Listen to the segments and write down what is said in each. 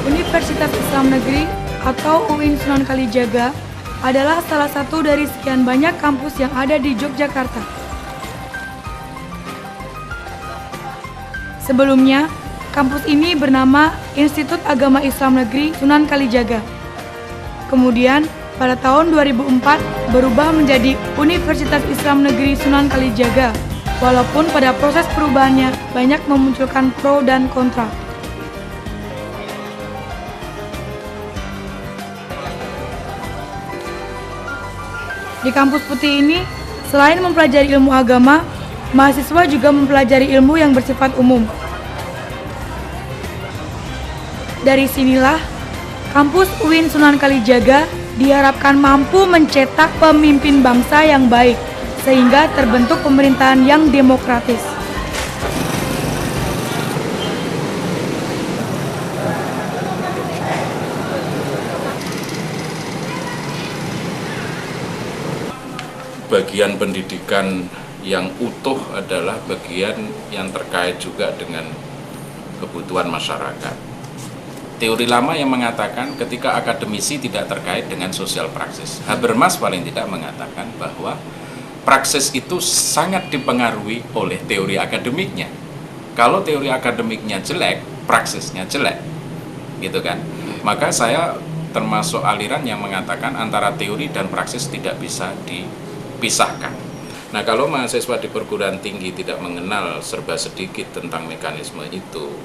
Universitas Islam Negeri atau UIN Sunan Kalijaga adalah salah satu dari sekian banyak kampus yang ada di Yogyakarta. Sebelumnya, kampus ini bernama Institut Agama Islam Negeri Sunan Kalijaga. Kemudian, pada tahun 2004 berubah menjadi Universitas Islam Negeri Sunan Kalijaga, walaupun pada proses perubahannya banyak memunculkan pro dan kontra. Di kampus putih ini, selain mempelajari ilmu agama, mahasiswa juga mempelajari ilmu yang bersifat umum. Dari sinilah, kampus UIN Sunan Kalijaga diharapkan mampu mencetak pemimpin bangsa yang baik, sehingga terbentuk pemerintahan yang demokratis. Bagian pendidikan yang utuh adalah bagian yang terkait juga dengan kebutuhan masyarakat. Teori lama yang mengatakan ketika akademisi tidak terkait dengan sosial praksis. Habermas paling tidak mengatakan bahwa praksis itu sangat dipengaruhi oleh teori akademiknya. Kalau teori akademiknya jelek, praksisnya jelek, gitu kan? Maka saya termasuk aliran yang mengatakan antara teori dan praksis tidak bisa dipisahkan. Nah, kalau mahasiswa di perguruan tinggi tidak mengenal serba sedikit tentang mekanisme itu,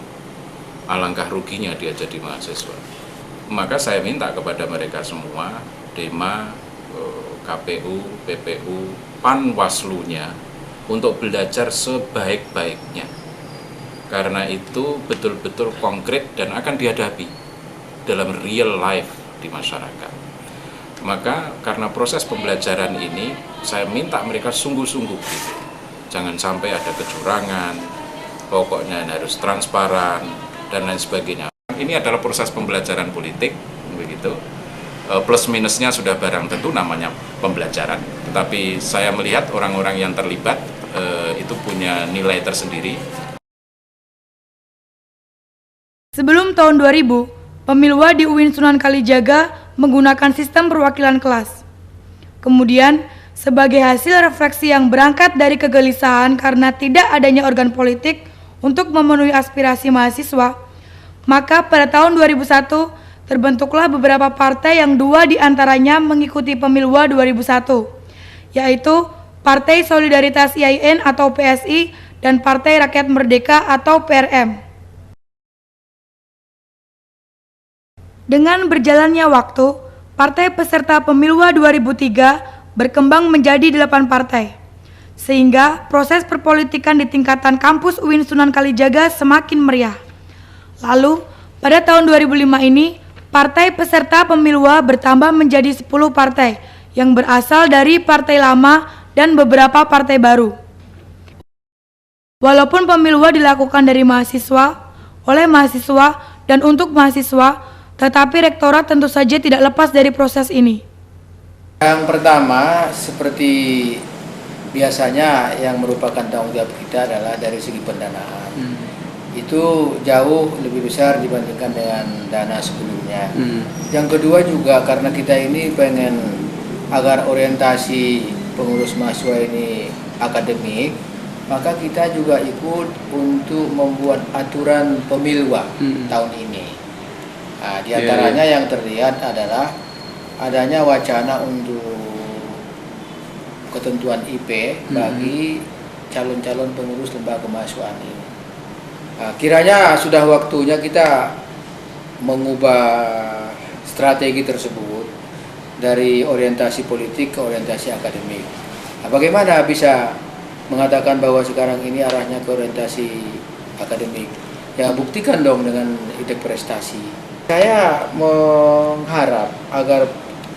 alangkah ruginya dia jadi mahasiswa. Maka saya minta kepada mereka semua, DEMA, KPU, PPU, Panwaslu-nya untuk belajar sebaik-baiknya. Karena itu betul-betul konkret dan akan dihadapi dalam real life di masyarakat. Maka karena proses pembelajaran ini, saya minta mereka sungguh-sungguh gitu. Jangan sampai ada kecurangan, pokoknya harus transparan, dan lain sebagainya. Ini adalah proses pembelajaran politik, begitu. Plus minusnya sudah barang tentu namanya pembelajaran. Tetapi saya melihat orang-orang yang terlibat itu punya nilai tersendiri. Sebelum tahun 2000, pemilwa di UIN Sunan Kalijaga menggunakan sistem perwakilan kelas. Kemudian, sebagai hasil refleksi yang berangkat dari kegelisahan karena tidak adanya organ politik untuk memenuhi aspirasi mahasiswa, maka pada tahun 2001 terbentuklah beberapa partai yang dua diantaranya mengikuti pemilwa 2001, yaitu Partai Solidaritas IAIN atau PSI dan Partai Rakyat Merdeka atau PRM. Dengan berjalannya waktu, partai peserta pemilwa 2003 berkembang menjadi 8 partai, sehingga proses perpolitikan di tingkatan kampus UIN Sunan Kalijaga semakin meriah. Lalu, pada tahun 2005 ini, partai peserta pemilwa bertambah menjadi 10 partai yang berasal dari partai lama dan beberapa partai baru. Walaupun pemilwa dilakukan dari mahasiswa, oleh mahasiswa, dan untuk mahasiswa, tetapi rektorat tentu saja tidak lepas dari proses ini. Yang pertama, seperti biasanya yang merupakan tanggung jawab kita adalah dari segi pendanaan. Itu jauh lebih besar dibandingkan dengan dana sebelumnya. Yang kedua juga karena kita ini pengen agar orientasi pengurus mahasiswa ini akademik, maka kita juga ikut untuk membuat aturan pemilwa tahun ini. Nah, di antaranya yang terlihat adalah adanya wacana untuk ketentuan IP bagi calon-calon pengurus lembaga kemahasiswaan ini. Nah, kiranya sudah waktunya kita mengubah strategi tersebut dari orientasi politik ke orientasi akademik. Nah, bagaimana bisa mengatakan bahwa sekarang ini arahnya ke orientasi akademik? Ya buktikan dong dengan indeks prestasi. Saya mengharap agar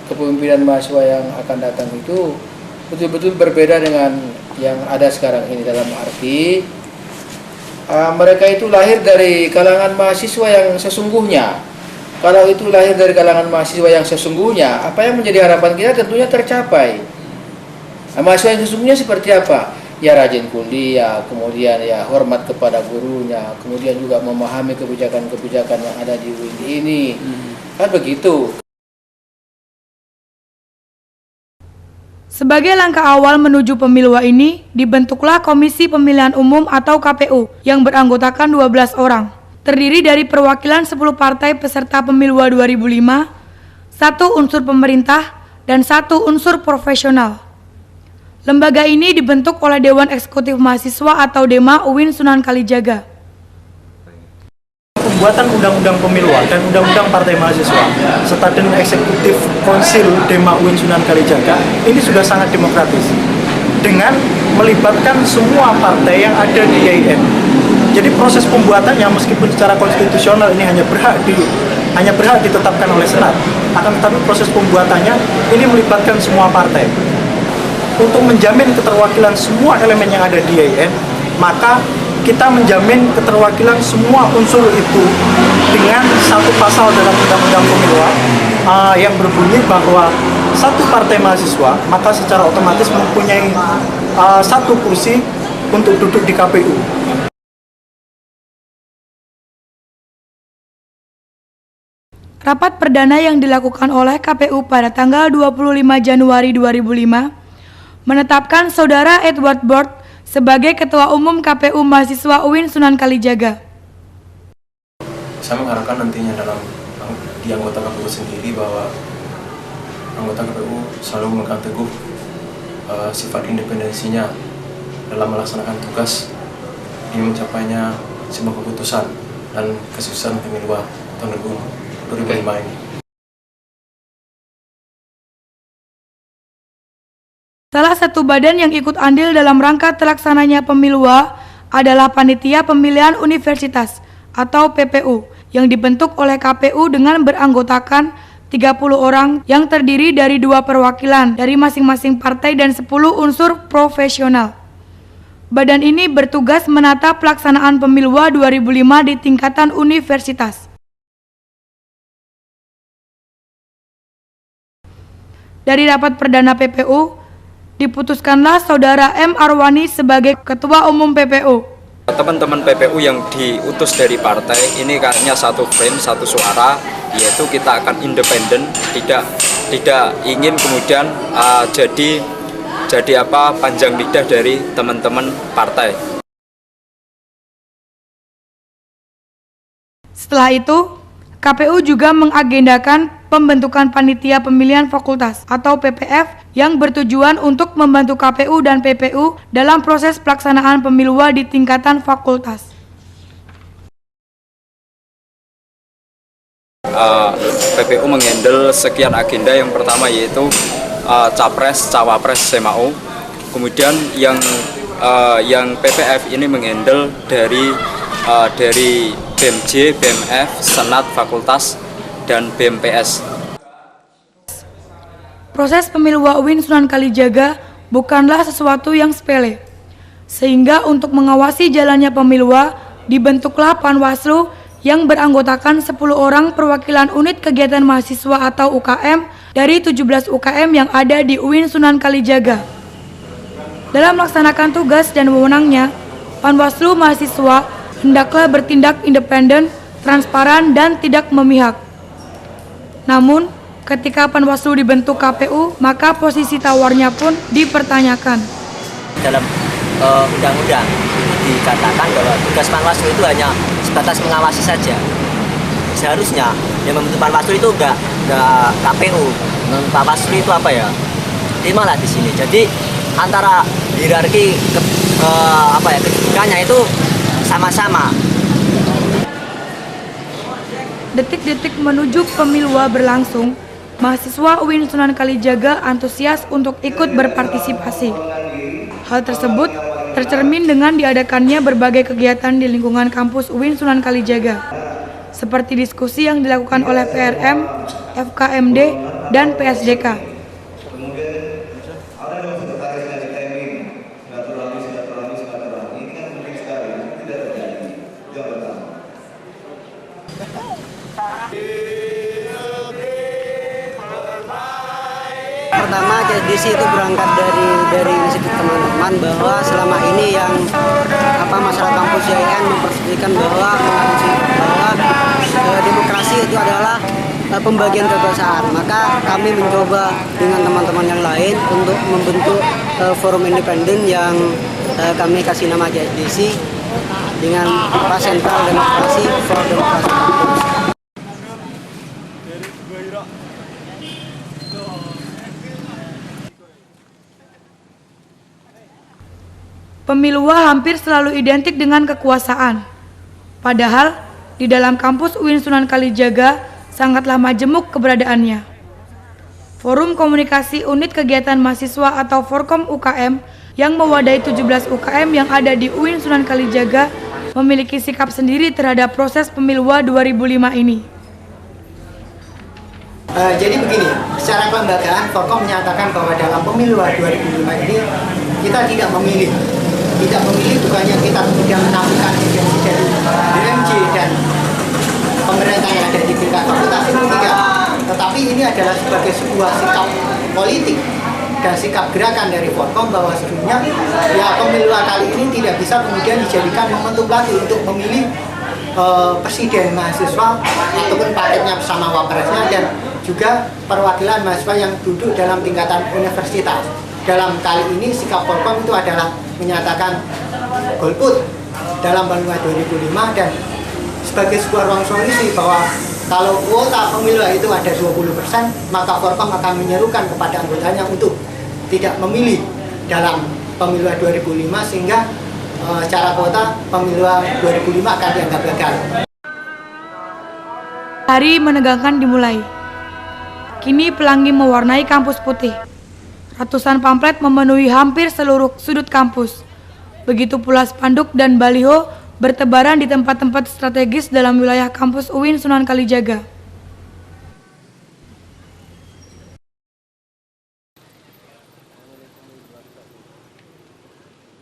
kepemimpinan mahasiswa yang akan datang itu betul-betul berbeda dengan yang ada sekarang ini, dalam arti mereka itu lahir dari kalangan mahasiswa yang sesungguhnya. Kalau itu lahir dari kalangan mahasiswa yang sesungguhnya, apa yang menjadi harapan kita tentunya tercapai. Nah, mahasiswa yang sesungguhnya seperti apa? Ya rajin kuliah, kemudian ya hormat kepada gurunya, kemudian juga memahami kebijakan-kebijakan yang ada di UIN ini. Kan begitu. Sebagai langkah awal menuju pemiluwa ini, dibentuklah Komisi Pemilihan Umum atau KPU yang beranggotakan 12 orang. Terdiri dari perwakilan 10 partai peserta pemiluwa 2005, 1 unsur pemerintah, dan 1 unsur profesional. Lembaga ini dibentuk oleh Dewan Eksekutif Mahasiswa atau DEMA UIN Sunan Kalijaga. Pembuatan Undang-Undang Pemiluan dan Undang-Undang Partai Mahasiswa serta dengan Eksekutif Konsil DEMA UIN Sunan Kalijaga ini sudah sangat demokratis dengan melibatkan semua partai yang ada di IAIN. Jadi proses pembuatannya meskipun secara konstitusional ini hanya berhak ditetapkan oleh Senat, akan tetapi proses pembuatannya ini melibatkan semua partai. Untuk menjamin keterwakilan semua elemen yang ada di IAIN, maka kita menjamin keterwakilan semua unsur itu dengan satu pasal dalam Undang-Undang Pemiluan yang berbunyi bahwa satu partai mahasiswa maka secara otomatis mempunyai 1 kursi untuk duduk di KPU. Rapat perdana yang dilakukan oleh KPU pada tanggal 25 Januari 2005 menetapkan Saudara Edward Bord sebagai Ketua Umum KPU Mahasiswa UIN Sunan Kalijaga. Saya mengharapkan nantinya di anggota KPU sendiri bahwa anggota KPU selalu memegang teguh sifat independensinya dalam melaksanakan tugas demi mencapainya sebuah keputusan dan kesuksesan pemilu tahun 2005 ini. Salah satu badan yang ikut andil dalam rangka terlaksananya pemiluwa adalah Panitia Pemilihan Universitas atau PPU yang dibentuk oleh KPU dengan beranggotakan 30 orang yang terdiri dari 2 perwakilan dari masing-masing partai dan 10 unsur profesional. Badan ini bertugas menata pelaksanaan pemiluwa 2005 di tingkatan universitas. Dari rapat perdana PPU, diputuskanlah Saudara M. Arwani sebagai Ketua Umum PPU. Teman-teman PPU yang diutus dari partai ini kayaknya satu frame, satu suara, yaitu kita akan independen, tidak ingin kemudian jadi panjang lidah dari teman-teman partai. Setelah itu, KPU juga mengagendakan pembentukan Panitia Pemilihan Fakultas atau PPF yang bertujuan untuk membantu KPU dan PPU dalam proses pelaksanaan pemiluwa di tingkatan fakultas. PPU menghandle sekian agenda. Yang pertama yaitu Capres, Cawapres, SEMAO. Kemudian yang PPF ini menghandle dari BEMJ, BEMF, Senat, Fakultas, dan BEMPS. Proses pemiluwa UIN Sunan Kalijaga bukanlah sesuatu yang sepele. Sehingga untuk mengawasi jalannya pemiluwa, dibentuklah Panwaslu yang beranggotakan 10 orang perwakilan unit kegiatan mahasiswa atau UKM dari 17 UKM yang ada di UIN Sunan Kalijaga. Dalam melaksanakan tugas dan wewenangnya, Panwaslu mahasiswa hendaklah bertindak independen, transparan, dan tidak memihak. Namun, ketika Panwaslu dibentuk KPU, maka posisi tawarnya pun dipertanyakan. Dalam undang-undang dikatakan bahwa tugas Panwaslu itu hanya sebatas mengawasi saja. Seharusnya yang membentuk Panwaslu itu enggak KPU. Panwaslu itu apa ya? Timalah di sini. Jadi antara hierarki kedudukannya itu sama-sama. Detik-detik menuju pemiluwa berlangsung, mahasiswa UIN Sunan Kalijaga antusias untuk ikut berpartisipasi. Hal tersebut tercermin dengan diadakannya berbagai kegiatan di lingkungan kampus UIN Sunan Kalijaga, seperti diskusi yang dilakukan oleh PRM, FKMD, dan PSDK. Pertama, JDC itu berangkat dari institut teman-teman bahwa selama ini yang masyarakat kampus UIN mempersepsikan bahwa demokrasi itu adalah pembagian kekuasaan. Maka kami mencoba dengan teman-teman yang lain untuk membentuk forum independen yang kami kasih nama JDC dengan Sentral Demokrasi for Demokrasi Kampus. Pemilwa hampir selalu identik dengan kekuasaan. Padahal, di dalam kampus UIN Sunan Kalijaga sangatlah majemuk keberadaannya. Forum Komunikasi Unit Kegiatan Mahasiswa atau Forkom UKM yang mewadahi 17 UKM yang ada di UIN Sunan Kalijaga memiliki sikap sendiri terhadap proses Pemilwa 2005 ini. Jadi begini, secara kelembagaan Forkom menyatakan bahwa dalam Pemilwa 2005 ini kita tidak memilih. Tidak memilih bukannya kita kemudian menampilkan esensi dari DMJ dan pemerintah yang ada di tingkat fakultas itu tidak. Tetapi ini adalah sebagai sebuah sikap politik dan sikap gerakan dari Forkom bahwa sebenarnya ya Pemilwa kali ini tidak bisa kemudian dijadikan momentum lagi untuk memilih presiden mahasiswa ataupun paketnya bersama wapresnya dan juga perwakilan mahasiswa yang duduk dalam tingkatan universitas. Dalam kali ini sikap Forkom itu adalah menyatakan golput dalam Pemilwa 2005 dan sebagai sebuah ruang solusi bahwa kalau kuota Pemilwa itu ada 20%, maka Forkom akan menyerukan kepada anggotanya untuk tidak memilih dalam Pemilwa 2005 sehingga cara kuota Pemilwa 2005 akan dianggap gagal. Hari menegangkan dimulai. Kini pelangi mewarnai kampus putih. Ratusan pamflet memenuhi hampir seluruh sudut kampus. Begitu pula spanduk dan baliho bertebaran di tempat-tempat strategis dalam wilayah kampus UIN Sunan Kalijaga.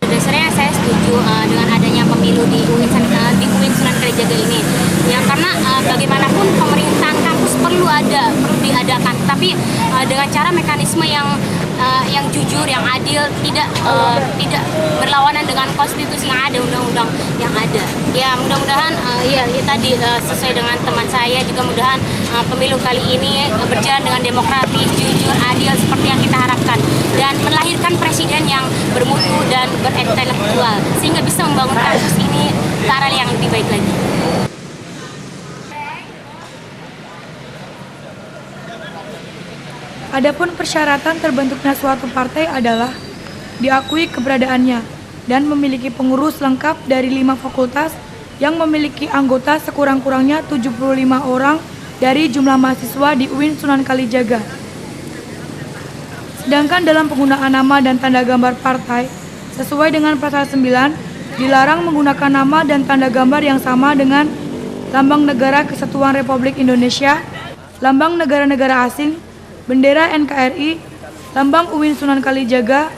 Dasarnya saya setuju dengan adanya pemilu di UIN Sunan Kalijaga ini. Ya karena bagaimanapun pemerintahan kampus perlu diadakan, tapi dengan cara mekanisme yang jujur, yang adil, tidak berlawanan dengan konstitusi yang ada, undang-undang yang ada. Ya mudah-mudahan tadi sesuai dengan teman saya juga mudahan pemilu kali ini berjalan dengan demokratis, jujur, adil seperti yang kita harapkan dan melahirkan presiden yang bermutu dan berintelektual sehingga bisa membangun kampus ini ke arah yang lebih baik lagi. Adapun persyaratan terbentuknya suatu partai adalah diakui keberadaannya dan memiliki pengurus lengkap dari 5 fakultas yang memiliki anggota sekurang-kurangnya 75 orang dari jumlah mahasiswa di UIN Sunan Kalijaga. Sedangkan dalam penggunaan nama dan tanda gambar partai, sesuai dengan pasal 9, dilarang menggunakan nama dan tanda gambar yang sama dengan Lambang Negara Kesatuan Republik Indonesia, Lambang Negara-Negara Asing, bendera NKRI, lambang UIN Sunan Kalijaga,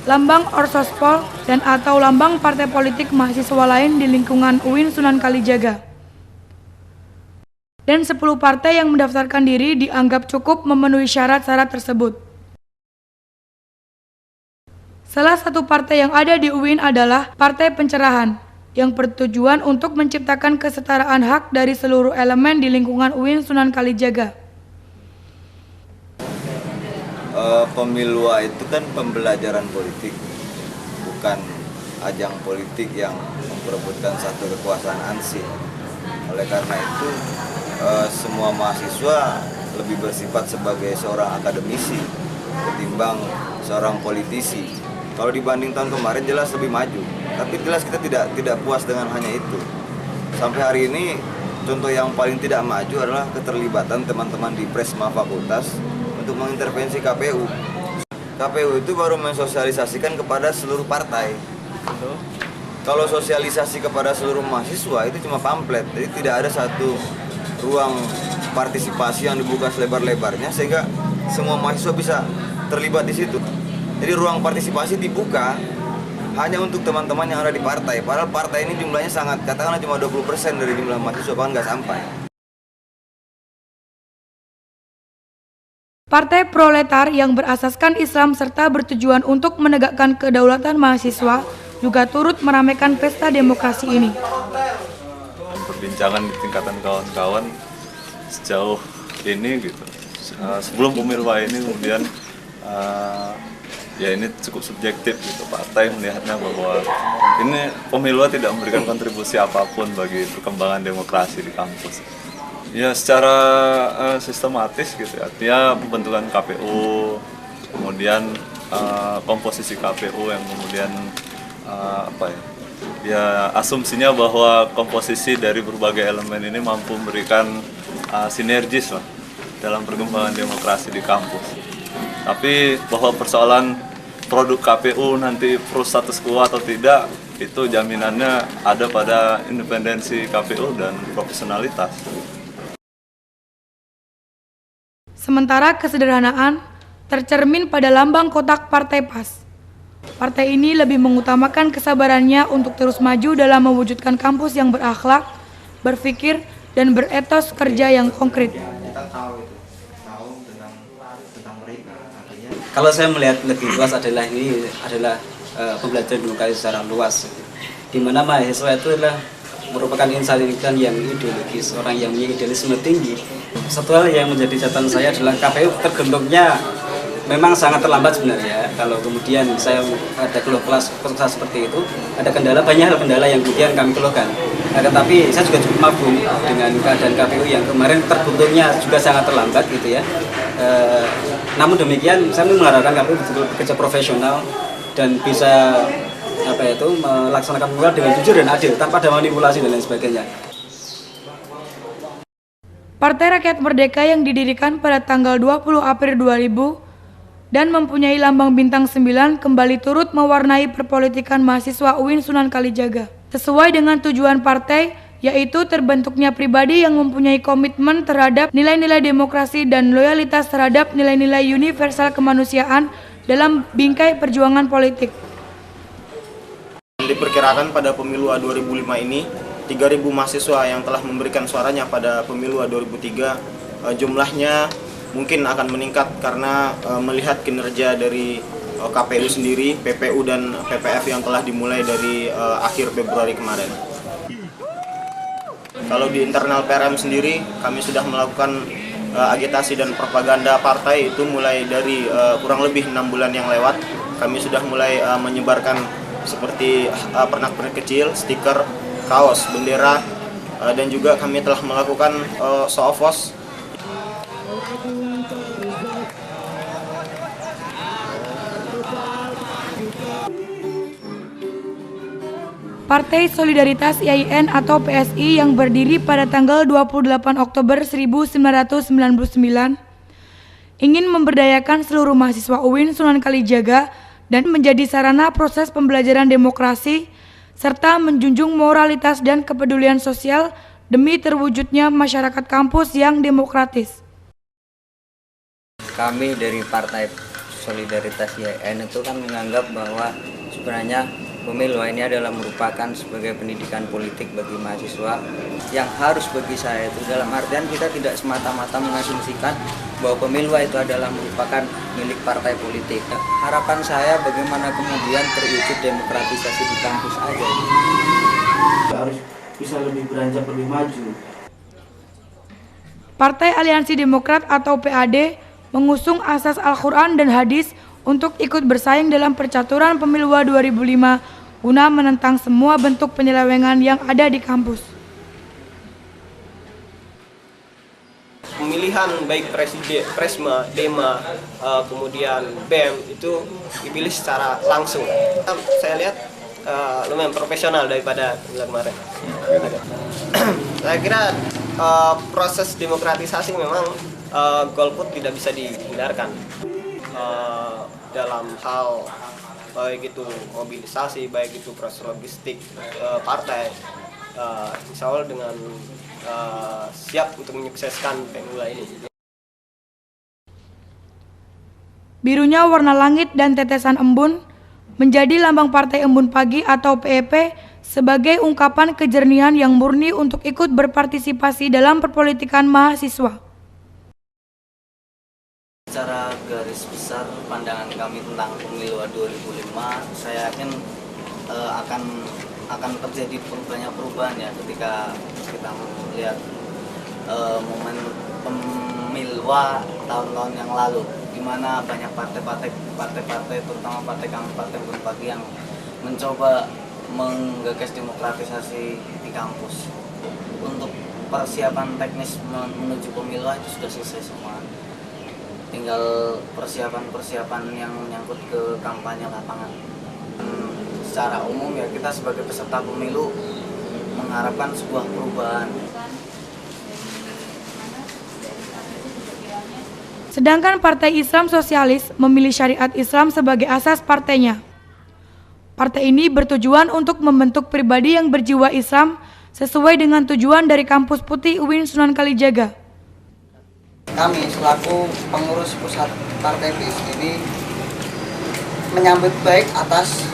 lambang Orsospol, dan atau lambang partai politik mahasiswa lain di lingkungan UIN Sunan Kalijaga. Dan 10 partai yang mendaftarkan diri dianggap cukup memenuhi syarat-syarat tersebut. Salah satu partai yang ada di UIN adalah Partai Pencerahan, yang bertujuan untuk menciptakan kesetaraan hak dari seluruh elemen di lingkungan UIN Sunan Kalijaga. Pemilwa itu kan pembelajaran politik, bukan ajang politik yang memperebutkan satu kekuasaan ansih. Oleh karena itu, semua mahasiswa lebih bersifat sebagai seorang akademisi ketimbang seorang politisi. Kalau dibanding tahun kemarin jelas lebih maju, tapi jelas kita tidak puas dengan hanya itu. Sampai hari ini Contoh yang paling tidak maju adalah keterlibatan teman-teman di Presma Fakultas untuk mengintervensi KPU. KPU itu baru mensosialisasikan kepada seluruh partai. Kalau sosialisasi kepada seluruh mahasiswa itu cuma pamflet, jadi tidak ada satu ruang partisipasi yang dibuka selebar-lebarnya sehingga semua mahasiswa bisa terlibat di situ. Jadi ruang partisipasi dibuka hanya untuk teman-teman yang ada di partai. Padahal partai ini jumlahnya sangat, katakanlah cuma 20% dari jumlah mahasiswa, bahkan nggak sampai. Partai proletar yang berasaskan Islam serta bertujuan untuk menegakkan kedaulatan mahasiswa juga turut meramaikan pesta demokrasi ini. Perbincangan di tingkatan kawan-kawan sejauh ini gitu. Sebelum pemilu ini kemudian ya ini cukup subjektif gitu, partai melihatnya bahwa ini pemilu tidak memberikan kontribusi apapun bagi perkembangan demokrasi di kampus. Ya secara sistematis gitu, artinya pembentukan KPU, kemudian komposisi KPU yang kemudian ya asumsinya bahwa komposisi dari berbagai elemen ini mampu memberikan sinergis lah dalam perkembangan demokrasi di kampus. Tapi bahwa persoalan produk KPU nanti pro status quo atau tidak, itu jaminannya ada pada independensi KPU dan profesionalitas. Sementara kesederhanaan tercermin pada lambang kotak Partai PAS. Partai ini lebih mengutamakan kesabarannya untuk terus maju dalam mewujudkan kampus yang berakhlak, berpikir, dan beretos kerja yang konkret. Kalau saya melihat lebih luas adalah ini adalah pembelajaran demokrasi secara luas, di mana mahasiswa itu adalah merupakan insan yang ideologis, orang yang punya idealisme tinggi. Satu hal yang menjadi catatan saya adalah KPU terbentuknya memang sangat terlambat sebenarnya. Kalau kemudian saya ada keluh kesah seperti itu, ada banyak hal kendala yang kemudian kami keluhkan. Tetapi saya juga cukup mafhum dengan keadaan KPU yang kemarin terbentuknya juga sangat terlambat gitu ya. Namun demikian saya mengharapkan KPU betul-betul bekerja profesional dan bisa melaksanakan pemilu dengan jujur dan adil tanpa ada manipulasi dan lain sebagainya. Partai Rakyat Merdeka yang didirikan pada tanggal 20 April 2000 dan mempunyai lambang bintang 9 kembali turut mewarnai perpolitikan mahasiswa UIN Sunan Kalijaga. Sesuai dengan tujuan partai, yaitu terbentuknya pribadi yang mempunyai komitmen terhadap nilai-nilai demokrasi dan loyalitas terhadap nilai-nilai universal kemanusiaan dalam bingkai perjuangan politik. Diperkirakan pada pemilu 2005 ini, 3.000 mahasiswa yang telah memberikan suaranya pada pemilu 2003, jumlahnya mungkin akan meningkat karena melihat kinerja dari KPU sendiri, PPU dan PPF yang telah dimulai dari akhir Februari kemarin. Kalau di internal PRM sendiri, kami sudah melakukan agitasi dan propaganda partai itu mulai dari kurang lebih 6 bulan yang lewat. Kami sudah mulai menyebarkan seperti pernak-pernik kecil, stiker, kaos, bendera, dan juga kami telah melakukan show-off. Partai Solidaritas IAIN atau PSI yang berdiri pada tanggal 28 Oktober 1999 ingin memberdayakan seluruh mahasiswa UIN Sunan Kalijaga dan menjadi sarana proses pembelajaran demokrasi serta menjunjung moralitas dan kepedulian sosial demi terwujudnya masyarakat kampus yang demokratis. Kami dari Partai Solidaritas IAIN itu kan menganggap bahwa sebenarnya pemilu ini adalah merupakan sebagai pendidikan politik bagi mahasiswa yang harus bagi saya itu dalam artian kita tidak semata-mata mengasumsikan bahwa pemilu itu adalah merupakan milik partai politik. Harapan saya bagaimana kemudian terwujud demokratisasi di kampus aja. Harus bisa lebih beranjak lebih maju. Partai Aliansi Demokrat atau PAD mengusung asas Al-Quran dan Hadis untuk ikut bersaing dalam percaturan pemilu 2005 guna menentang semua bentuk penyelewengan yang ada di kampus. Pemilihan baik presiden, Presma, Dema, kemudian BEM itu dipilih secara langsung. Saya lihat lumayan profesional daripada pemilu kemarin. Saya kira proses demokratisasi memang golput tidak bisa dihindarkan dalam hal baik itu mobilisasi, baik itu proses logistik partai. Insya Allah dengan siap untuk menyukseskan pemilu ini. Birunya warna langit dan tetesan embun menjadi lambang Partai Embun Pagi atau PEP sebagai ungkapan kejernihan yang murni untuk ikut berpartisipasi dalam perpolitikan mahasiswa. Secara garis besar pandangan kami tentang pemilu 2005, saya yakin akan terjadi banyak perubahan ya ketika kita melihat momen pemilu tahun-tahun yang lalu, di mana banyak partai-partai terutama partai kami, Partai Embun Pagi, yang mencoba menggagas demokratisasi di kampus. Untuk persiapan teknis menuju pemilu itu sudah selesai semua, tinggal persiapan yang menyangkut ke kampanye lapangan. Secara umum ya, kita sebagai peserta pemilu mengharapkan sebuah perubahan. Sedangkan Partai Islam Sosialis memilih syariat Islam sebagai asas partainya. Partai ini bertujuan untuk membentuk pribadi yang berjiwa Islam sesuai dengan tujuan dari Kampus Putih UIN Sunan Kalijaga. Kami selaku pengurus pusat Partai PIS ini menyambut baik atas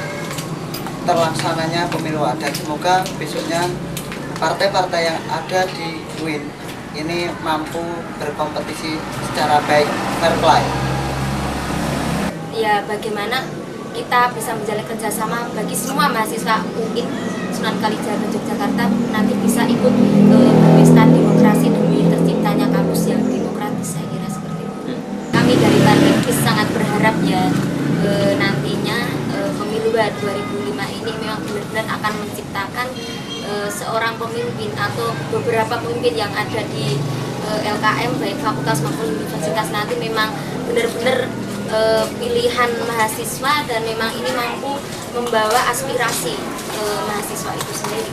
terlaksananya pemilu, dan semoga besoknya partai-partai yang ada di UIN ini mampu berkompetisi secara baik, fair play. Ya, bagaimana kita bisa menjalin kerjasama bagi semua mahasiswa UIN Sunan Kalijaga Yogyakarta nanti bisa ikut berpesta demokrasi demi terciptanya kampus yang demokratis, saya kira seperti itu. Kami dari Partai PIS sangat berharap ya nantinya pemilu 2005 ini memang benar-benar akan menciptakan seorang pemimpin atau beberapa pemimpin yang ada di LKM baik fakultas maupun universitas nanti memang benar-benar pilihan mahasiswa, dan memang ini mampu membawa aspirasi mahasiswa itu sendiri.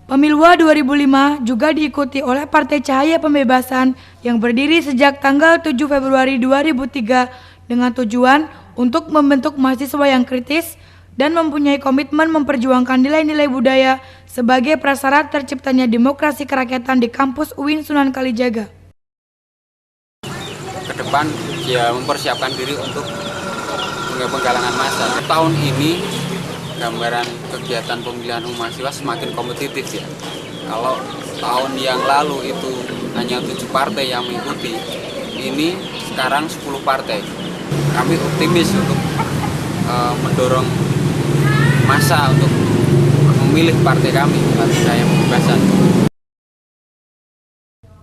Pemilu 2005 juga diikuti oleh Partai Cahaya Pembebasan yang berdiri sejak tanggal 7 Februari 2003 dengan tujuan untuk membentuk mahasiswa yang kritis dan mempunyai komitmen memperjuangkan nilai-nilai budaya sebagai prasyarat terciptanya demokrasi kerakyatan di kampus UIN Sunan Kalijaga. Ke depan ya mempersiapkan diri untuk penggalangan massa. Tahun ini gambaran kegiatan pemilihan umum mahasiswa semakin kompetitif ya. Kalau tahun yang lalu itu hanya 7 partai yang mengikuti, ini sekarang 10 partai. Kami optimis untuk mendorong massa untuk memilih partai kami, Partai Cahaya Pembebasan.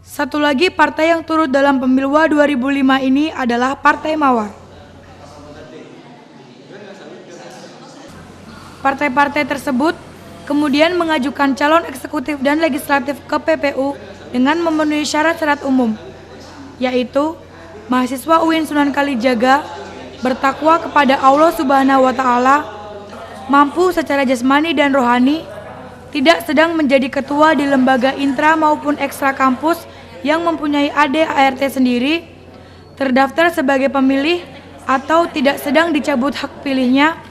Satu lagi partai yang turut dalam pemilu 2005 ini adalah Partai Mawar. Partai-partai tersebut kemudian mengajukan calon eksekutif dan legislatif ke PPU dengan memenuhi syarat-syarat umum, yaitu mahasiswa UIN Sunan Kalijaga bertakwa kepada Allah Subhanahu wa Ta'ala, mampu secara jasmani dan rohani, tidak sedang menjadi ketua di lembaga intra maupun ekstra kampus yang mempunyai AD/ART sendiri, terdaftar sebagai pemilih atau tidak sedang dicabut hak pilihnya,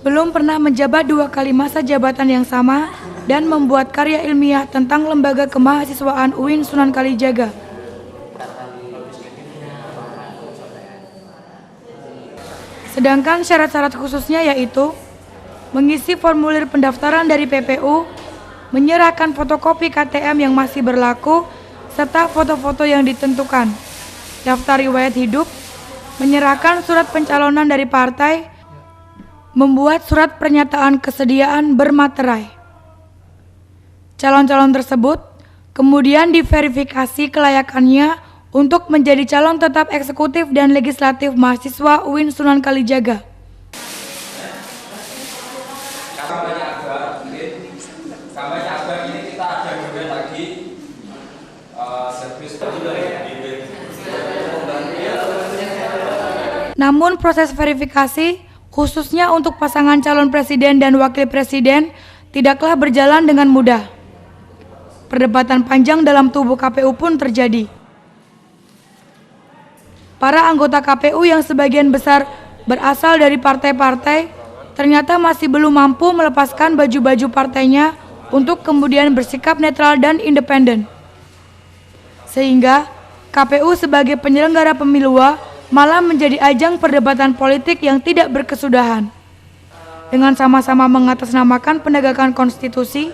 belum pernah menjabat 2 kali masa jabatan yang sama, dan membuat karya ilmiah tentang lembaga kemahasiswaan UIN Sunan Kalijaga. Sedangkan syarat-syarat khususnya yaitu mengisi formulir pendaftaran dari PPU, menyerahkan fotokopi KTM yang masih berlaku, serta foto-foto yang ditentukan, daftar riwayat hidup, menyerahkan surat pencalonan dari partai, membuat surat pernyataan kesediaan bermaterai. Calon-calon tersebut kemudian diverifikasi kelayakannya untuk menjadi calon tetap eksekutif dan legislatif mahasiswa UIN Sunan Kalijaga. Namun proses verifikasi khususnya untuk pasangan calon presiden dan wakil presiden, tidaklah berjalan dengan mudah. Perdebatan panjang dalam tubuh KPU pun terjadi. Para anggota KPU yang sebagian besar berasal dari partai-partai ternyata masih belum mampu melepaskan baju-baju partainya untuk kemudian bersikap netral dan independen. Sehingga KPU sebagai penyelenggara pemilu malah menjadi ajang perdebatan politik yang tidak berkesudahan. Dengan sama-sama mengatasnamakan penegakan konstitusi,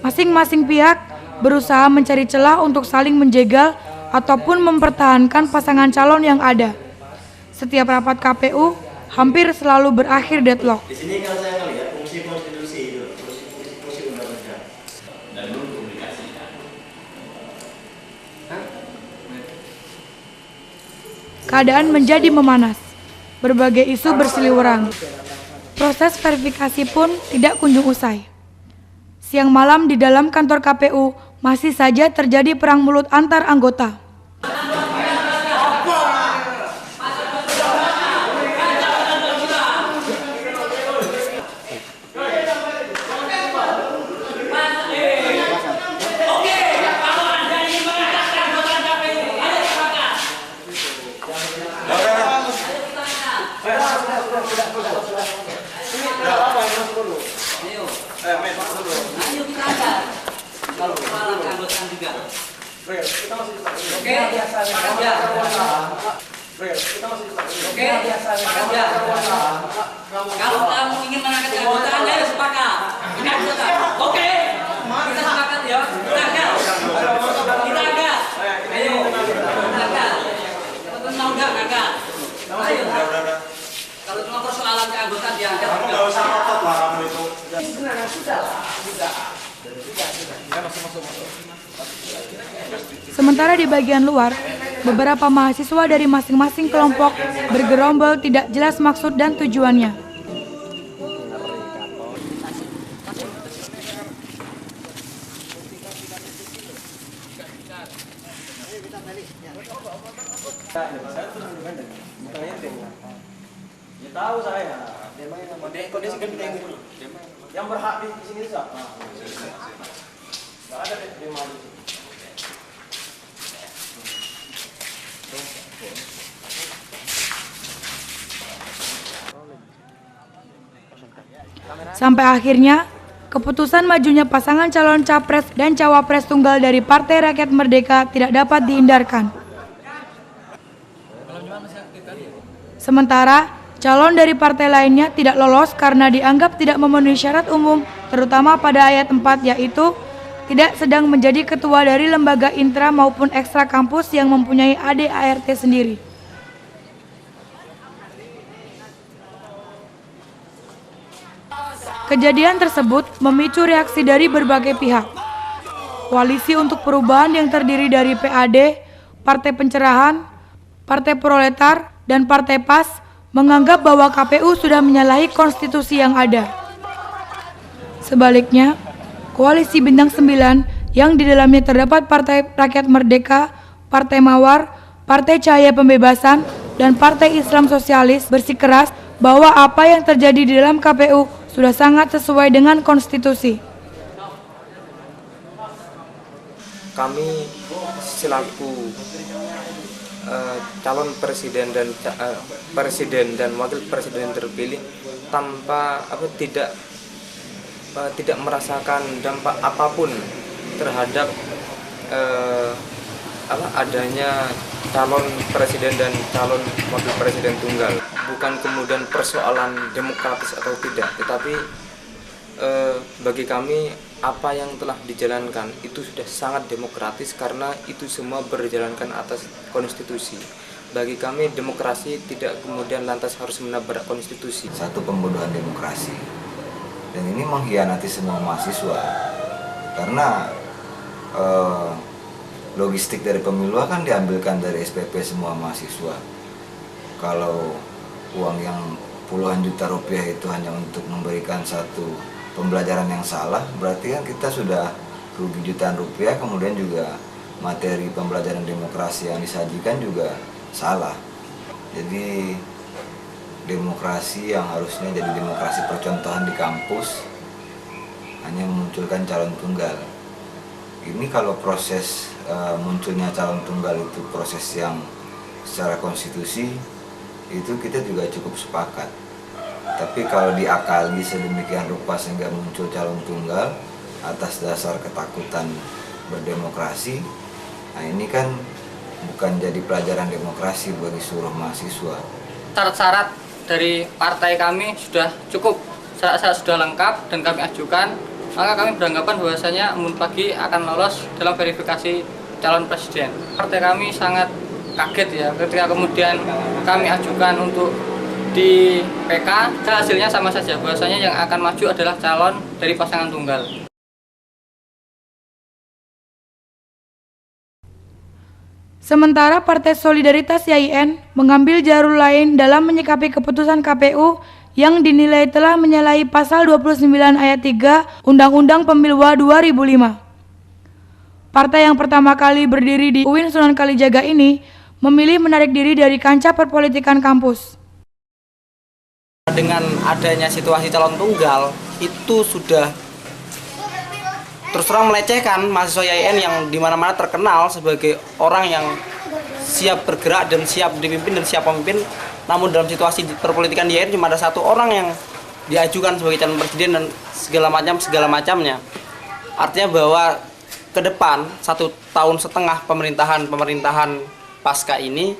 masing-masing pihak berusaha mencari celah untuk saling menjegal ataupun mempertahankan pasangan calon yang ada. Setiap rapat KPU hampir selalu berakhir deadlock. Di sini kalau saya melihat fungsi konstitusi itu, fungsi undang-undang. Dan mengkomunikasikan. Keadaan menjadi memanas. Berbagai isu berseliweran. Proses verifikasi pun tidak kunjung usai. Siang malam di dalam kantor KPU masih saja terjadi perang mulut antar anggota. Kalau kamu ingin mengangkat keanggotaan, ayo sepakat. Ini anggota. Oke. Kita sepakat ya. Kita angkat. Ayo. Kita angkat. Teman-teman mau nggak angkat? Ayo. Kalau cuma persoalan keanggotaan diangkat. Kamu nggak usah ngotot lah kamu itu. Sudah. Sementara di bagian luar, beberapa mahasiswa dari masing-masing kelompok bergerombol tidak jelas maksud dan tujuannya. Ya tahu saya. Kondisi yang berhak di sini siapa? Nggak ada demo di sini. Sampai akhirnya, keputusan majunya pasangan calon capres dan cawapres tunggal dari Partai Rakyat Merdeka tidak dapat dihindarkan. Sementara, calon dari partai lainnya tidak lolos karena dianggap tidak memenuhi syarat umum, terutama pada ayat 4 yaitu tidak sedang menjadi ketua dari lembaga intra maupun ekstra kampus yang mempunyai AD/ART sendiri. Kejadian tersebut memicu reaksi dari berbagai pihak. Koalisi untuk Perubahan yang terdiri dari PAD, Partai Pencerahan, Partai Proletar, dan Partai PAS menganggap bahwa KPU sudah menyalahi konstitusi yang ada. Sebaliknya, Koalisi Bintang 9 yang di dalamnya terdapat Partai Rakyat Merdeka, Partai Mawar, Partai Cahaya Pembebasan, dan Partai Islam Sosialis bersikeras bahwa apa yang terjadi di dalam KPU sudah sangat sesuai dengan konstitusi. Kami selaku calon presiden dan wakil presiden terpilih tanpa tidak merasakan dampak apapun terhadap adanya calon presiden dan calon wakil presiden tunggal. Bukan kemudian persoalan demokratis atau tidak, tetapi bagi kami apa yang telah dijalankan itu sudah sangat demokratis karena itu semua berjalankan atas konstitusi. Bagi kami demokrasi tidak kemudian lantas harus menabrak konstitusi. Satu pembodohan demokrasi, dan ini mengkhianati semua mahasiswa karena logistik dari pemilu kan diambilkan dari SPP semua mahasiswa. Kalau uang yang puluhan juta rupiah itu hanya untuk memberikan satu pembelajaran yang salah, berarti kan kita sudah rugi jutaan rupiah. Kemudian juga materi pembelajaran demokrasi yang disajikan juga salah. Jadi demokrasi yang harusnya jadi demokrasi percontohan di kampus hanya memunculkan calon tunggal. Ini kalau proses munculnya calon tunggal itu proses yang secara konstitusi itu kita juga cukup sepakat. Tapi kalau diakali sedemikian rupa sehingga muncul calon tunggal atas dasar ketakutan berdemokrasi, nah ini kan bukan jadi pelajaran demokrasi bagi seluruh mahasiswa. Syarat-syarat dari partai kami sudah cukup, syarat-syarat sudah lengkap dan kami ajukan, maka kami beranggapan bahwasanya Embun Pagi akan lolos dalam verifikasi calon presiden. Partai kami sangat kaget ya ketika kemudian kami ajukan untuk di PK, hasilnya sama saja, bahwasanya yang akan maju adalah calon dari pasangan tunggal. Sementara Partai Solidaritas YIN mengambil jalur lain dalam menyikapi keputusan KPU yang dinilai telah menyalahi pasal 29 ayat 3 Undang-Undang Pemilu 2005. Partai yang pertama kali berdiri di UIN Sunan Kalijaga ini memilih menarik diri dari kancah perpolitikan kampus. Dengan adanya situasi calon tunggal itu sudah terus terang melecehkan mahasiswa YIN yang dimana-mana terkenal sebagai orang yang siap bergerak dan siap dipimpin dan siap memimpin. Namun dalam situasi perpolitikan YIN cuma ada satu orang yang diajukan sebagai calon presiden dan segala macamnya. Artinya bahwa ke depan 1,5 tahun pemerintahan pasca ini,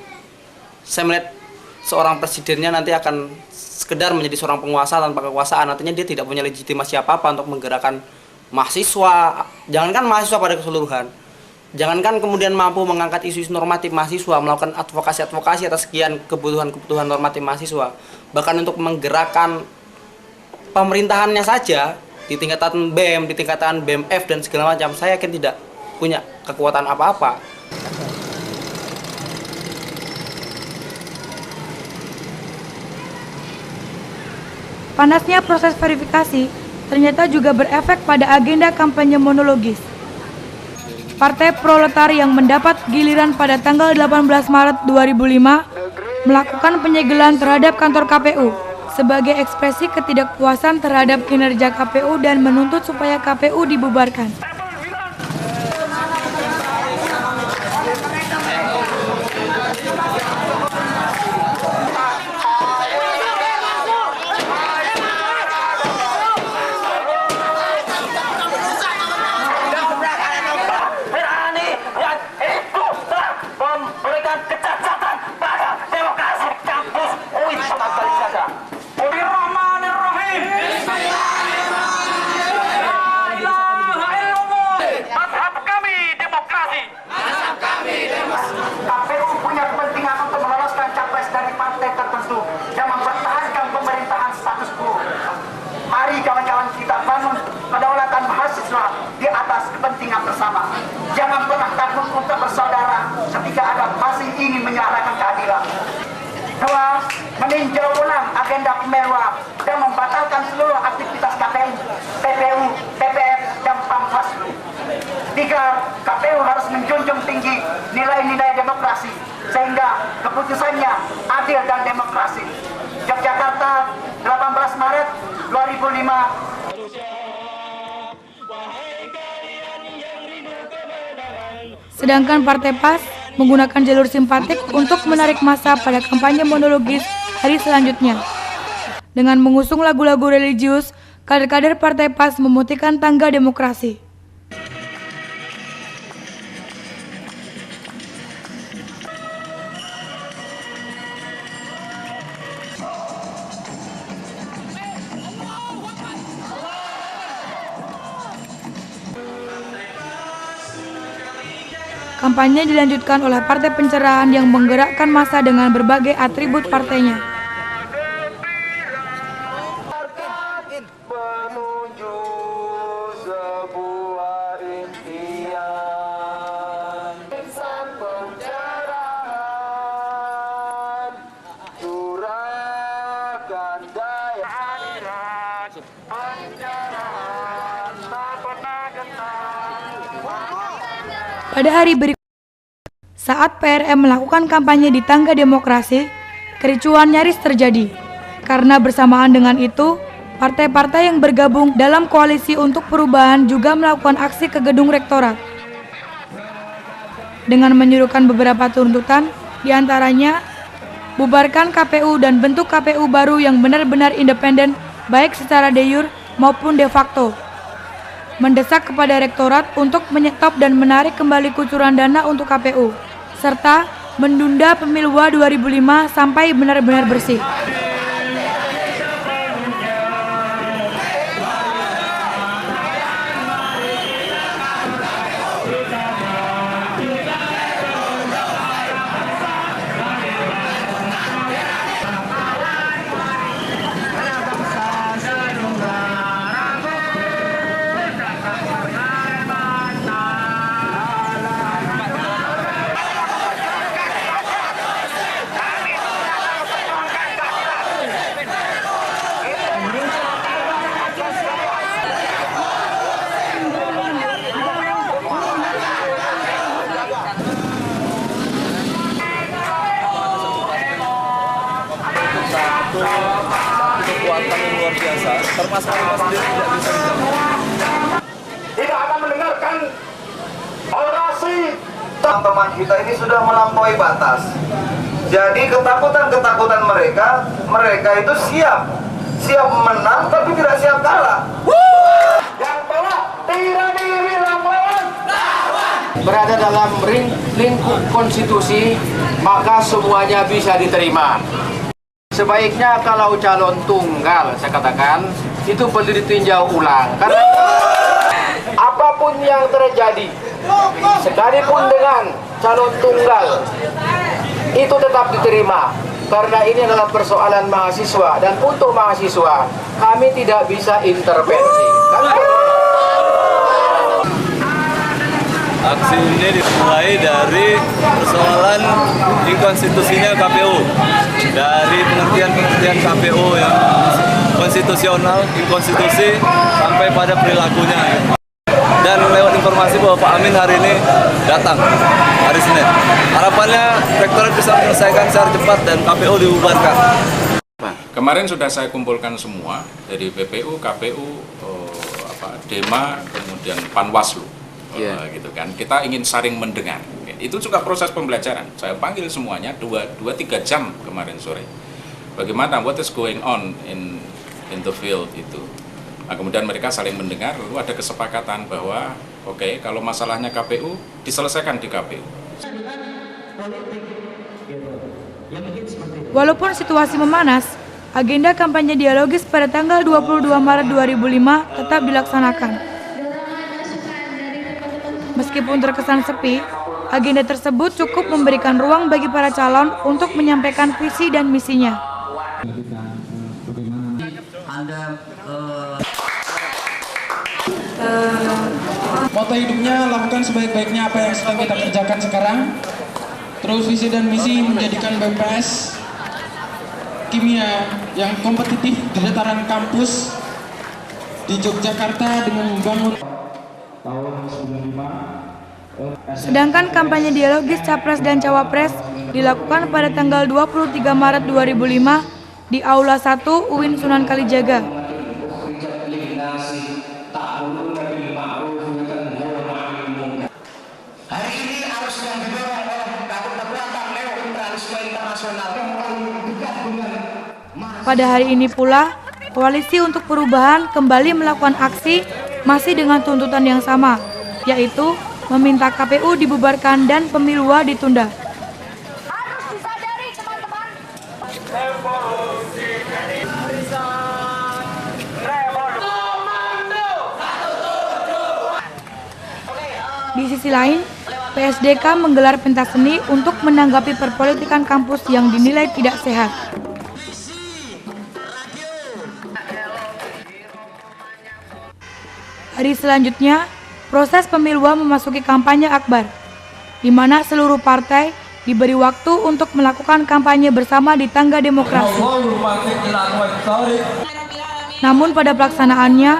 saya melihat seorang presidennya nanti akan sekedar menjadi seorang penguasa tanpa kekuasaan. Artinya dia tidak punya legitimasi apa-apa untuk menggerakkan mahasiswa, jangankan mahasiswa pada keseluruhan, jangankan kemudian mampu mengangkat isu-isu normatif mahasiswa, melakukan advokasi atas sekian kebutuhan normatif mahasiswa, bahkan untuk menggerakkan pemerintahannya saja di tingkatan BEM, di tingkatan BEMF dan segala macam, saya yakin tidak punya kekuatan apa-apa. Panasnya proses verifikasi ternyata juga berefek pada agenda kampanye monologis. Partai Proletar yang mendapat giliran pada tanggal 18 Maret 2005 melakukan penyegelan terhadap kantor KPU sebagai ekspresi ketidakpuasan terhadap kinerja KPU dan menuntut supaya KPU dibubarkan. Jangan pernah takut untuk bersaudara ketika ada masih ingin menyuarakan keadilan. 2. Meninjau ulang agenda pemilu dan membatalkan seluruh aktivitas KPU, PPU, PPF, dan Bawaslu. 3. KPU harus menjunjung tinggi nilai-nilai demokrasi sehingga keputusannya adil dan demokrasi. Yogyakarta, 18 Maret 2005. Sedangkan Partai PAS menggunakan jalur simpatik untuk menarik massa pada kampanye monologis hari selanjutnya. Dengan mengusung lagu-lagu religius, kader-kader Partai PAS memutihkan tangga demokrasi. Kampanye dilanjutkan oleh partai pencerahan yang menggerakkan massa dengan berbagai atribut partainya. Pada hari berikutnya, saat PRM melakukan kampanye di tangga demokrasi, kericuan nyaris terjadi. Karena bersamaan dengan itu, partai-partai yang bergabung dalam koalisi untuk perubahan juga melakukan aksi ke gedung rektorat dengan menyuruhkan beberapa tuntutan, diantaranya bubarkan KPU dan bentuk KPU baru yang benar-benar independen baik secara de jure maupun de facto, mendesak kepada rektorat untuk menyetop dan menarik kembali kucuran dana untuk KPU, serta menunda pemilu 2005 sampai benar-benar bersih. Kekuatan yang luar biasa, termasuk kita sendiri tidak bisa dijawab. Tidak akan mendengarkan orasi. Teman-teman kita ini sudah melampaui batas. Jadi ketakutan mereka itu siap menang tapi tidak siap kalah. Yang telah tidak diri lawan. Berada dalam lingkup konstitusi, maka semuanya bisa diterima. Sebaiknya kalau calon tunggal, saya katakan, itu perlu ditinjau ulang. Karena apapun yang terjadi, sekalipun dengan calon tunggal, itu tetap diterima. Karena ini adalah persoalan mahasiswa, dan untuk mahasiswa, kami tidak bisa intervensi. Aksi ini dimulai dari persoalan inkonstitusinya KPU, dari pengertian KPU yang konstitusional, inkonstitusi, sampai pada perilakunya. Dan lewat informasi bahwa Pak Amin hari ini datang, hari Senin. Harapannya rektorat bisa menyelesaikan secara cepat dan KPU dibubarkan. Kemarin sudah saya kumpulkan semua dari BPU, KPU, DEMA, kemudian Panwaslu. Gitu kan, kita ingin saling mendengar. Itu juga proses pembelajaran. Saya panggil semuanya 2-3 jam kemarin sore. Bagaimana, what is going on in the field itu. Nah, kemudian mereka saling mendengar, lalu ada kesepakatan bahwa oke, kalau masalahnya KPU diselesaikan di KPU. Walaupun situasi memanas, agenda kampanye dialogis pada tanggal 22 Maret 2005 tetap dilaksanakan. Meskipun terkesan sepi, agenda tersebut cukup memberikan ruang bagi para calon untuk menyampaikan visi dan misinya. Moto hidupnya lakukan sebaik-baiknya apa yang sedang kita kerjakan sekarang. Terus visi dan misi menjadikan BPS kimia yang kompetitif di dataran kampus di Yogyakarta dengan membangun Sedangkan kampanye dialogis Capres dan Cawapres dilakukan pada tanggal 23 Maret 2005 di Aula 1 UIN Sunan Kalijaga. Hari ini arus yang didorong oleh kekuatan neoliberalisme internasional. Pada hari ini pula, Koalisi untuk Perubahan kembali melakukan aksi masih dengan tuntutan yang sama, yaitu meminta KPU dibubarkan dan pemilu ditunda. Di sisi lain, PSDK menggelar pentas seni untuk menanggapi perpolitikan kampus yang dinilai tidak sehat. Hari selanjutnya, proses pemilu memasuki kampanye akbar, di mana seluruh partai diberi waktu untuk melakukan kampanye bersama di tangga demokrasi. Namun pada pelaksanaannya,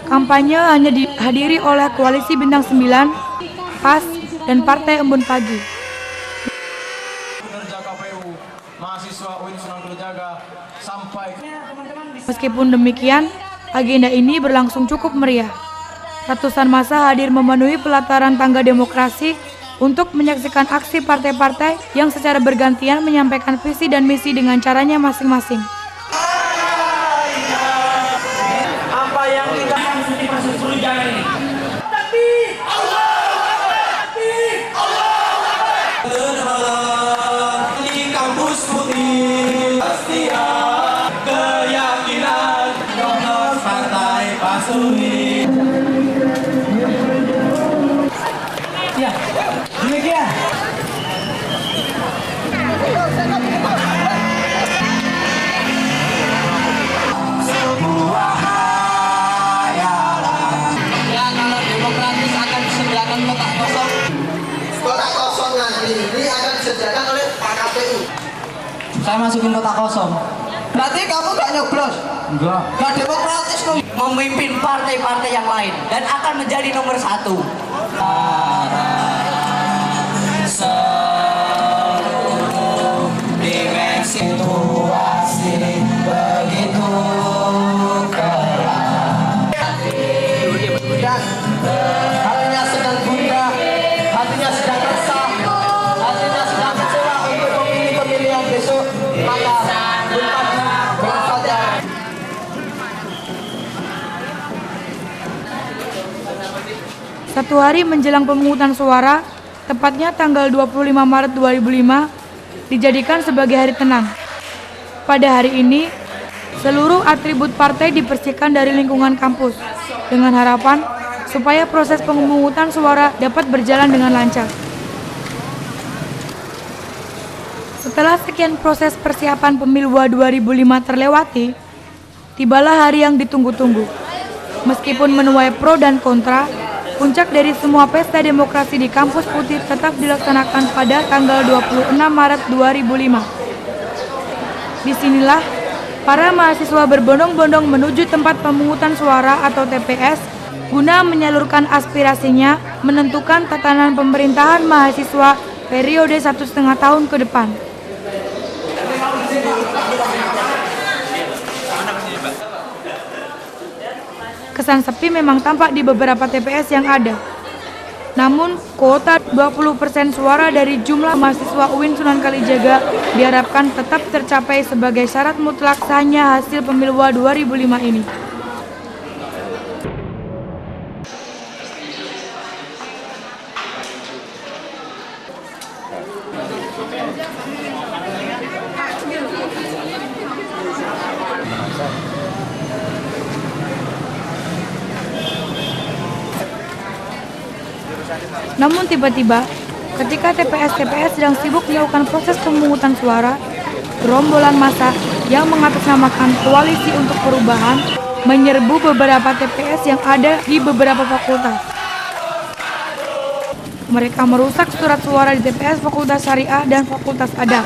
kampanye hanya dihadiri oleh Koalisi Bintang 9, PAS, dan Partai Embun Pagi. Kinerja KPU, mahasiswa UIN Sunan Kalijaga, sampai Meskipun demikian, agenda ini berlangsung cukup meriah. Ratusan massa hadir memenuhi pelataran Tangga Demokrasi untuk menyaksikan aksi partai-partai yang secara bergantian menyampaikan visi dan misi dengan caranya masing-masing. Apa yang kita mesti proses perundangan ini? Tapi di kampus putih pasti keyakinan Kongres Partai Pasuni. Ya, demikian. Kotak kosong nanti ini akan disediakan oleh Pak KPU. Saya masukin kotak kosong. Berarti kamu gak nyoblos? Enggak. Gak demokratis loh. Memimpin partai-partai yang lain dan akan menjadi nomor 1. Seluruh dimensi situasi begitu kelam. Dan hatinya sedang gundah, hatinya sedang resah, hatinya sedang kecewa untuk memilih pemilihan besok. Maka berfajar. Satu hari menjelang pemungutan suara, tepatnya tanggal 25 Maret 2005, dijadikan sebagai hari tenang. Pada hari ini, seluruh atribut partai dibersihkan dari lingkungan kampus, dengan harapan supaya proses pemungutan suara dapat berjalan dengan lancar. Setelah sekian proses persiapan pemilu 2005 terlewati, tibalah hari yang ditunggu-tunggu. Meskipun menuai pro dan kontra, puncak dari semua pesta demokrasi di Kampus Putih tetap dilaksanakan pada tanggal 26 Maret 2005. Disinilah para mahasiswa berbondong-bondong menuju tempat pemungutan suara atau TPS guna menyalurkan aspirasinya menentukan tatanan pemerintahan mahasiswa periode 1,5 tahun ke depan. Kesan sepi memang tampak di beberapa TPS yang ada. Namun, kuota 20% suara dari jumlah mahasiswa UIN Sunan Kalijaga diharapkan tetap tercapai sebagai syarat mutlak sahnya hasil pemilu 2005 ini. Namun tiba-tiba, ketika TPS-TPS sedang sibuk melakukan proses pemungutan suara, gerombolan massa yang mengatasnamakan Koalisi untuk Perubahan menyerbu beberapa TPS yang ada di beberapa fakultas. Mereka merusak surat suara di TPS Fakultas Syariah dan Fakultas Adab.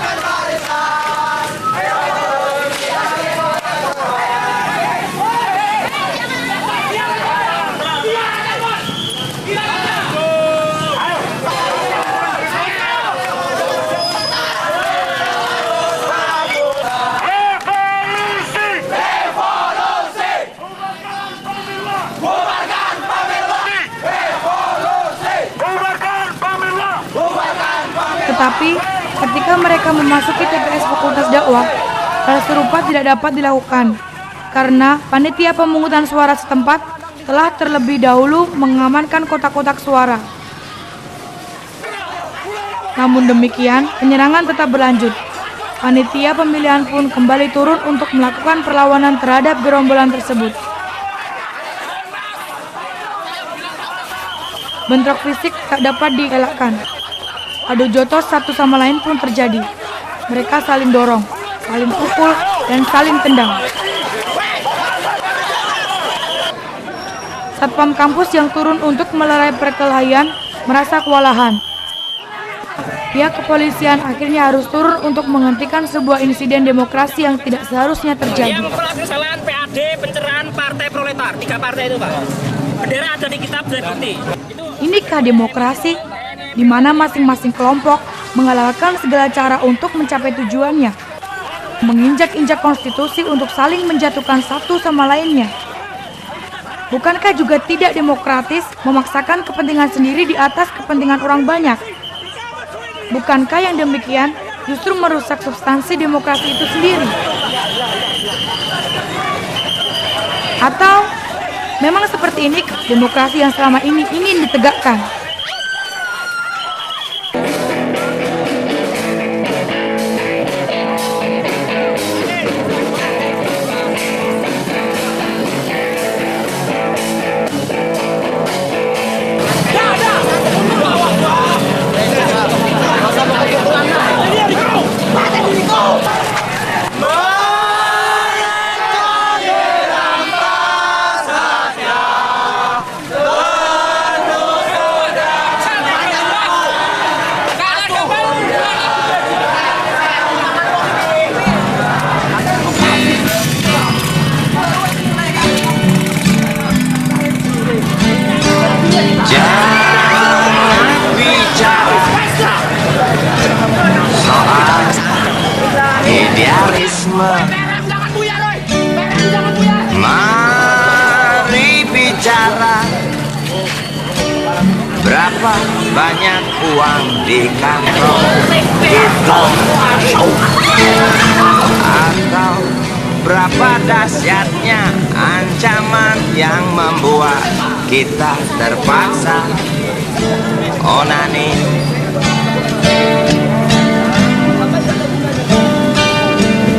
Tetapi, ketika mereka memasuki TPS Fakultas Dakwah, hal serupa tidak dapat dilakukan, karena panitia pemungutan suara setempat telah terlebih dahulu mengamankan kotak-kotak suara. Namun demikian, penyerangan tetap berlanjut. Panitia pemilihan pun kembali turun untuk melakukan perlawanan terhadap gerombolan tersebut. Bentrok fisik tak dapat dielakkan. Adu jotos satu sama lain pun terjadi. Mereka saling dorong, saling pukul, dan saling tendang. Satpam kampus yang turun untuk melerai perkelahian merasa kewalahan. Pihak kepolisian akhirnya harus turun untuk menghentikan sebuah insiden demokrasi yang tidak seharusnya terjadi. Yang pelaku kesalahan PAD, pencerahan partai proletar, 3 partai itu Pak. Bendera ada di kitab bukti. Inikah demokrasi? Di mana masing-masing kelompok menghalalkan segala cara untuk mencapai tujuannya. menginjak-injak konstitusi untuk saling menjatuhkan satu sama lainnya. Bukankah juga tidak demokratis memaksakan kepentingan sendiri di atas kepentingan orang banyak? Bukankah yang demikian justru merusak substansi demokrasi itu sendiri? Atau memang seperti ini demokrasi yang selama ini ingin ditegakkan? Idealisme, mari bicara berapa banyak uang di kantong kita, atau berapa dahsyatnya ancaman yang membuat kita terpaksa onani.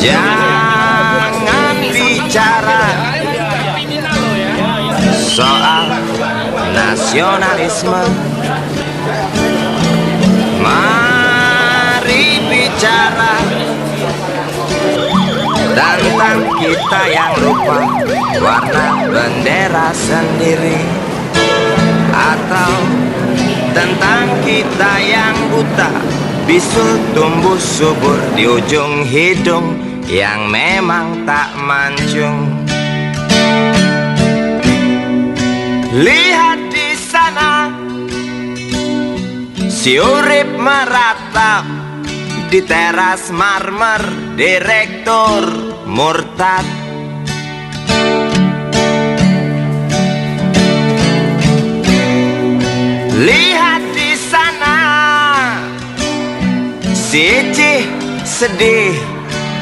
Jangan bicara soal nasionalisme, mari bicara tentang kita yang lupa warna bendera sendiri, atau tentang kita yang buta bisul tumbuh subur di ujung hidung yang memang tak mancung. Lihat di sana, si urip meratap di teras marmer direktur murtad. Lihat di sana, si Icih sedih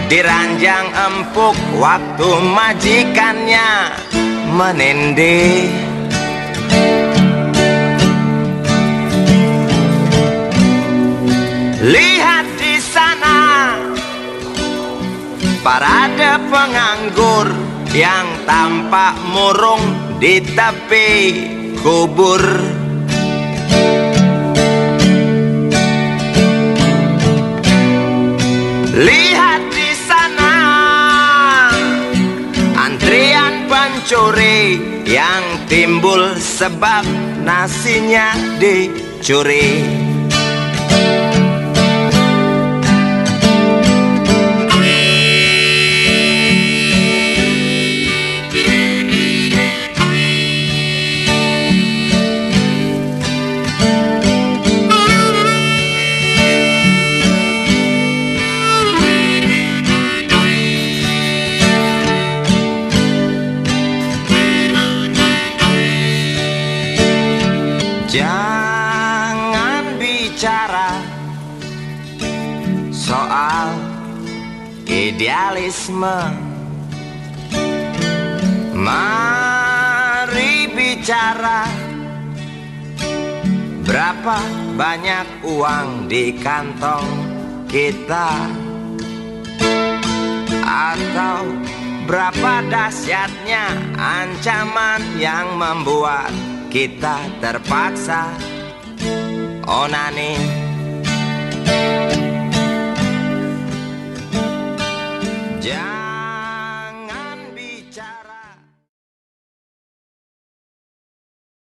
di ranjang empuk waktu majikannya menindih. Lihat di sana, parade penganggur yang tampak murung di tepi kubur. Lihat di sana, antrian pencuri yang timbul sebab nasinya dicuri. Jangan bicara soal idealisme, mari bicara berapa banyak uang di kantong kita, atau berapa dahsyatnya ancaman yang membuat kita terpaksa onani.